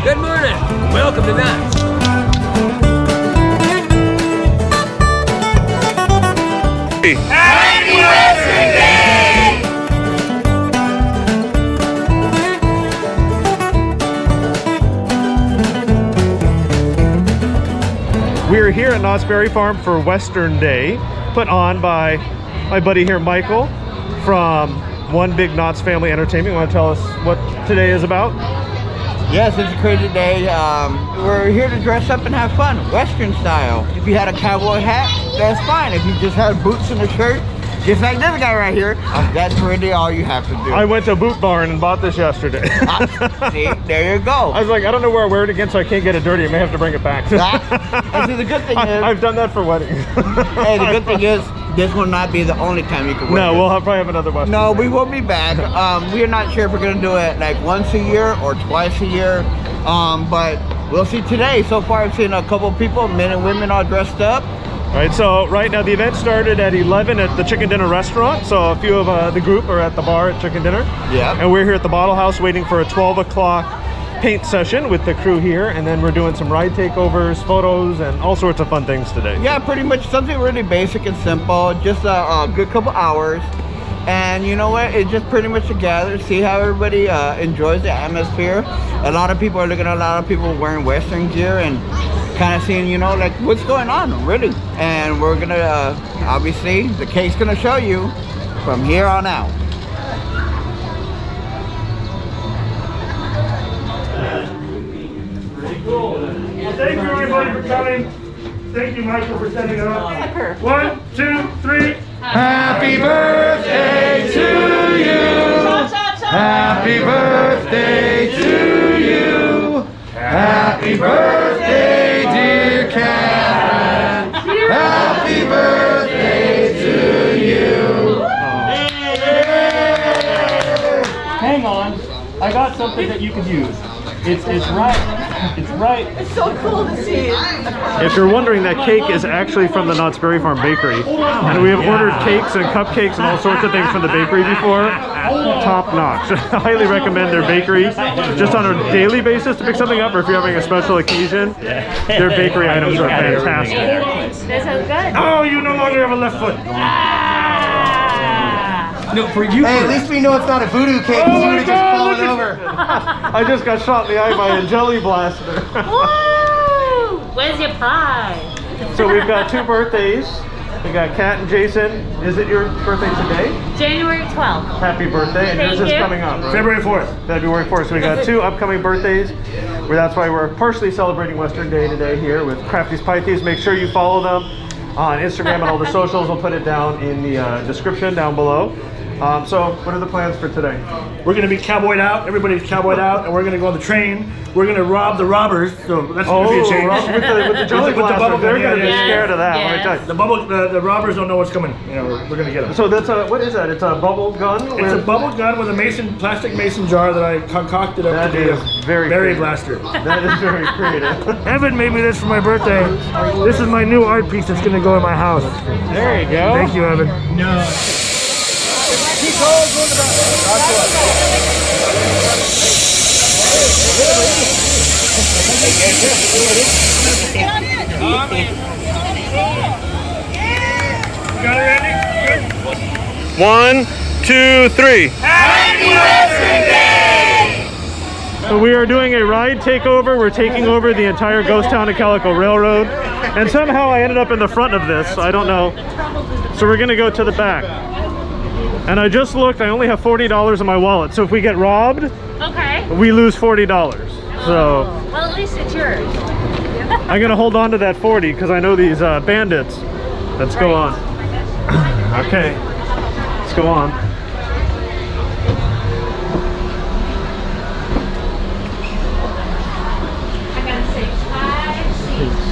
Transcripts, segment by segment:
Good morning. Welcome to Knott. Happy Western Day! We are here at Knott's Berry Farm for Western Day, put on by my buddy here, Michael, from One Big Knott's Family Entertainment. You want to tell us what today is about? Yes, it's a crazy day. We're here to dress up and have fun, Western style. If you had a cowboy hat, that's fine. If you just had boots and a shirt, just like this guy right here, that's really all you have to do. I went to Boot Barn and bought this yesterday. See, there you go. I was like, I don't know where I wear it again, so I can't get it dirty. I may have to bring it back. And see, the good thing is, I've done that for weddings. hey, the good thing is, this will not be the only time you can wear No, this. we'll probably have another Western No, Day. we will be back. We are not sure if we're going to do it like once a year or twice a year. But we'll see today. So far, I've seen a couple people, men and women, all dressed up. All right, so right now the event started at 11 at the Chicken Dinner restaurant. So a few of the group are at the bar at Chicken Dinner. Yeah. And we're here at the Bottle House waiting for a 12 o'clock paint session with the crew here. And then we're doing some ride takeovers, photos, and all sorts of fun things today. Yeah, pretty much something really basic and simple. Just a good couple hours. And you know what? It's just pretty much to gather, see how everybody enjoys the atmosphere. A lot of people are looking at a lot of people wearing Western gear and kind of seeing, you know, like what's going on, really. And we're gonna, obviously, the cake's gonna show you from here on out. Pretty cool. Well, thank you everybody for coming. Thank you, Michael, for setting it up. 1, 2, 3. Happy birthday to you! Happy birthday to you! Happy birthday, dear Catherine! Happy birthday to you! Hang on. I got something that you could use. It's right. It's right. It's so cool to see it. If you're wondering, that cake is actually from the Knott's Berry Farm Bakery. And we have ordered cakes and cupcakes and all sorts of things from the bakery before. Top notch. I highly recommend their bakery just on a daily basis to pick something up, or if you're having a special occasion, their bakery items are fantastic. This is good. Oh, you no longer have a left foot. No, for you. Hey, at least we know it's not a voodoo cake, because you would have just fallen over. I just got shot in the eye by a jelly blaster. Woo! Where's your pie? So we've got 2 birthdays. We got Kat and Jason. Is it your birthday today? January 12th. Happy birthday. And yours Thank is you. coming up, right? February 4th. February 4th. So we got 2 upcoming birthdays. That's why we're partially celebrating Western Day today here with Crafty Pie Thieves. Make sure you follow them on Instagram and all the socials. We'll put it down in the description down below. So what are the plans for today? We're going to be cowboyed out. Everybody's cowboyed out, and we're going to go on the train. We're going to rob the robbers. So that's going to be a change. With the jelly With the blaster, bubble they're gun, going to be yeah. scared of that. Yes. Let me tell you. The robbers don't know what's coming. You know, we're going to get them. So that's what is that? It's a bubble gun? It's a bubble gun with a plastic mason jar that I concocted up That to be a is very berry creative. blaster. That is very creative. Evan made me this for my birthday. This is my new art piece that's going to go in my house. There you go. Thank you, Evan. Got it, Randy? Good. 1, 2, 3. Happy Western Day! So we are doing a ride takeover. We're taking over the entire ghost town of Calico Railroad. And somehow I ended up in the front of this. I don't know. So we're gonna go to the back. And I just looked, I only have $40 in my wallet. So if we get robbed, Okay. we lose $40. So Well, at least it's yours. I'm gonna hold on to that 40 because I know these bandits. Let's go on. Okay, let's go on. I gotta say 5 seats.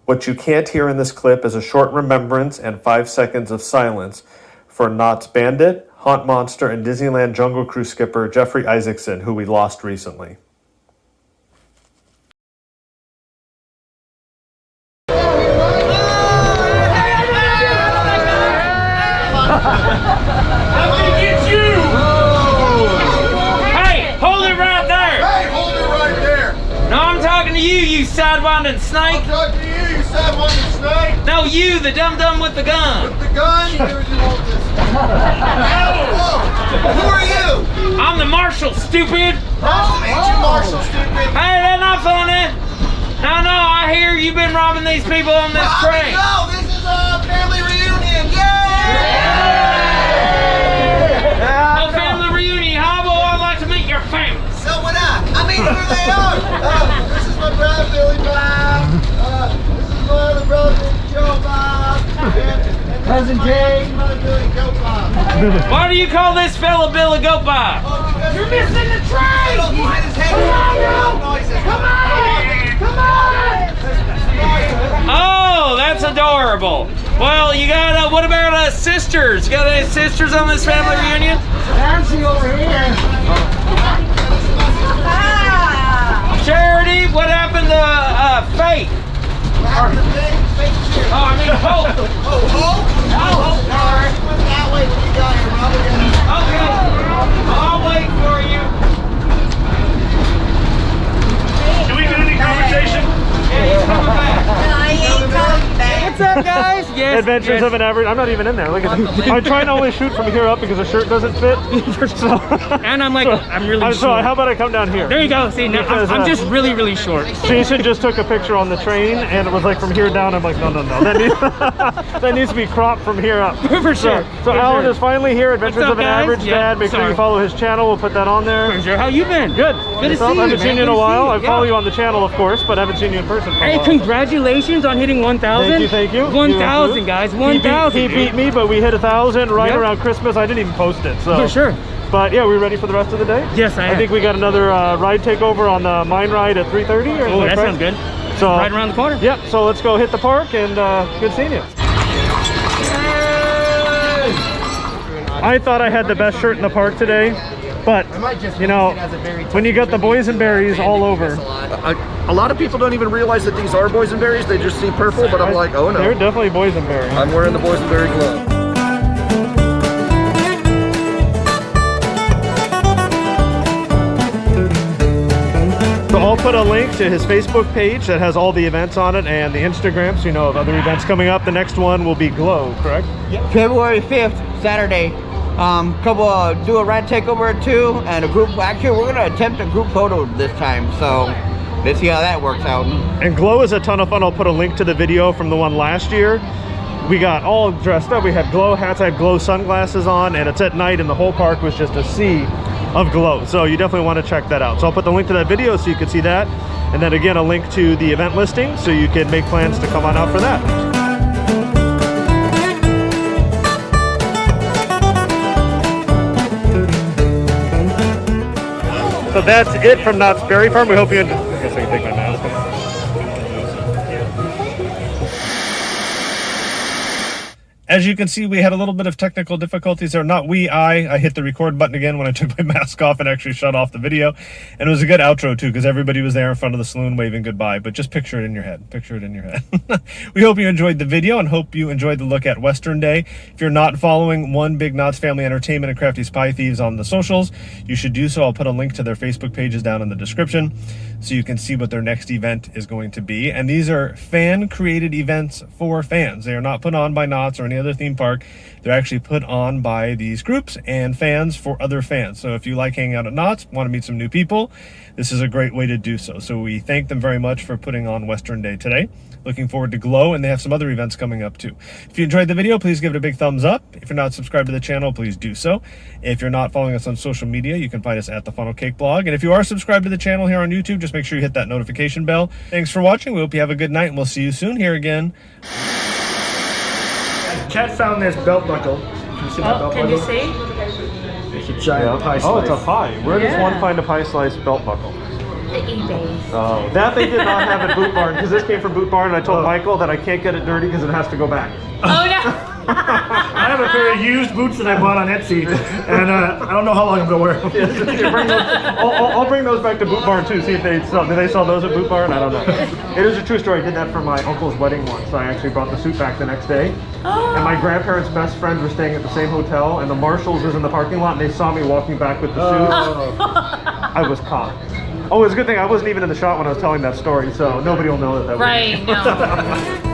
What you can't hear in this clip is a short remembrance and 5 seconds of silence for Knott's bandit, haunt monster, and Disneyland Jungle Cruise skipper Jeffrey Isaacson, who we lost recently. I'm gonna get you! Hey, hold it right there! sidewinding snake. I'll talk to you, you sidewinding snake. No, you, the dum-dum with the gun. With the gun? Where would you want this? Whoa. Who are you? I'm the marshal, stupid. Nice to meet you, Marshall, stupid. Hey, that's not funny. No, I hear you've been robbing these people on this train. No, this is a family reunion. Yay! Oh, family reunion, huh? Well, I'd like to meet your family. So would I. I mean, here they are. This is my brother, Billy Bob. This is my other brother, Joe Bob. And Cousin Jay. Billy Goat Bob. Why do you call this fella Billy Goat Bob? You're missing the train. Come on, Come on. Oh, that's adorable. Well, you got, what about sisters? You got any sisters on this family reunion? Nancy over here. Charity, what happened to Faith? Oh, I mean Hope. Sorry. That way when you got here, Robert. Okay, I'll wait for you. Do we get any conversation? Yeah, he's coming back. What's up, guys? Yes, Adventures of an Average. I'm not even in there. Look at this. I try to only shoot from here up because the shirt doesn't fit. So, And I'm like, I'm really so short. how about I come down here? There you go. See, now Because, I'm just really short. Jason just took a picture on the train, and it was like from here down. I'm like, no. That needs, that needs to be cropped from here up. For sure. So For Alan sure. is finally here. Adventures What's up, of an guys? Average Yeah, Dad. Make sure you sorry. follow his channel. We'll put that on there. For sure. How you been? Good. Good to see I you, haven't man. seen you in a Good to while. see I you. follow Yeah. you on the channel, of course, but I haven't seen you in person for a Hey, while. congratulations on hitting 1,000. Thank you. 1,000, guys. 1,000. He beat me, but we hit 1,000 right Yep. around Christmas. I didn't even post it. So. For sure. But yeah, we ready for the rest of the day? Yes, I am. think we got another ride takeover on the mine ride at 3:30. Oh, that sounds good. So Right around the corner. Yep. So let's go hit the park, and good seeing you. I thought I had the best shirt in the park today, but you know, when you got the boysenberries all over, A lot of people don't even realize that these are boysenberries. They just see purple, but I'm like, oh no. they're definitely boysenberry. I'm wearing the boysenberry glove. So I'll put a link to his Facebook page that has all the events on it, and the Instagram, so you know of other events coming up. The next one will be Glow, correct? February 5th, Saturday. Do a ride takeover too, and a group. Actually, we're gonna attempt a group photo this time, so let's see how that works out. And Glow is a ton of fun. I'll put a link to the video from the one last year. We got all dressed up. We had Glow hats, I had Glow sunglasses on, and it's at night, and the whole park was just a sea of Glow. So you definitely want to check that out. So I'll put the link to that video so you can see that. And then again, a link to the event listing so you can make plans to come on out for that. So that's it from Knott's Berry Farm. We hope you enjoy. I guess I can take my mask off. As you can see, we had a little bit of technical difficulties there. Not we, I hit the record button again when I took my mask off and actually shut off the video. And it was a good outro too, because everybody was there in front of the saloon waving goodbye. But just picture it in your head. Picture it in your head. We hope you enjoyed the video and hope you enjoyed the look at Western Day. If you're not following One Big Knott's Family Entertainment and Crafty Pie Thieves on the socials, you should do so. I'll put a link to their Facebook pages down in the description so you can see what their next event is going to be. And these are fan-created events for fans. They are not put on by Knott's or any other theme park. They're actually put on by these groups and fans for other fans. So if you like hanging out at Knott's, want to meet some new people, this is a great way to do so. So we thank them very much for putting on Western Day today. Looking forward to Glow, and they have some other events coming up too. If you enjoyed the video, please give it a big thumbs up. If you're not subscribed to the channel, please do so. If you're not following us on social media, you can find us at the Funnel Cake Blog. And if you are subscribed to the channel here on YouTube, just make sure you hit that notification bell. Thanks for watching. We hope you have a good night, and we'll see you soon here again. Cat found this belt buckle. Can you see that belt Can you buckle? see? It's a giant pie slice. Oh, it's a pie. Where does Yeah. one find a pie slice belt buckle? The eBay. Oh, that they did not have at Boot Barn, because this came from Boot Barn, and I told Michael that I can't get it dirty because it has to go back. Oh no! I have a pair of used boots that I bought on Etsy, and I don't know how long I'm gonna wear them. I'll bring those back to Boot Barn too, see if they sell. Do they sell those at Boot Barn? I don't know. It is a true story. I did that for my uncle's wedding once. I actually brought the suit back the next day. And my grandparents' best friends were staying at the same hotel, and the Marshalls was in the parking lot, and they saw me walking back with the suit. I was caught. Oh, it's a good thing I wasn't even in the shot when I was telling that story, so nobody will know that that was Right, no.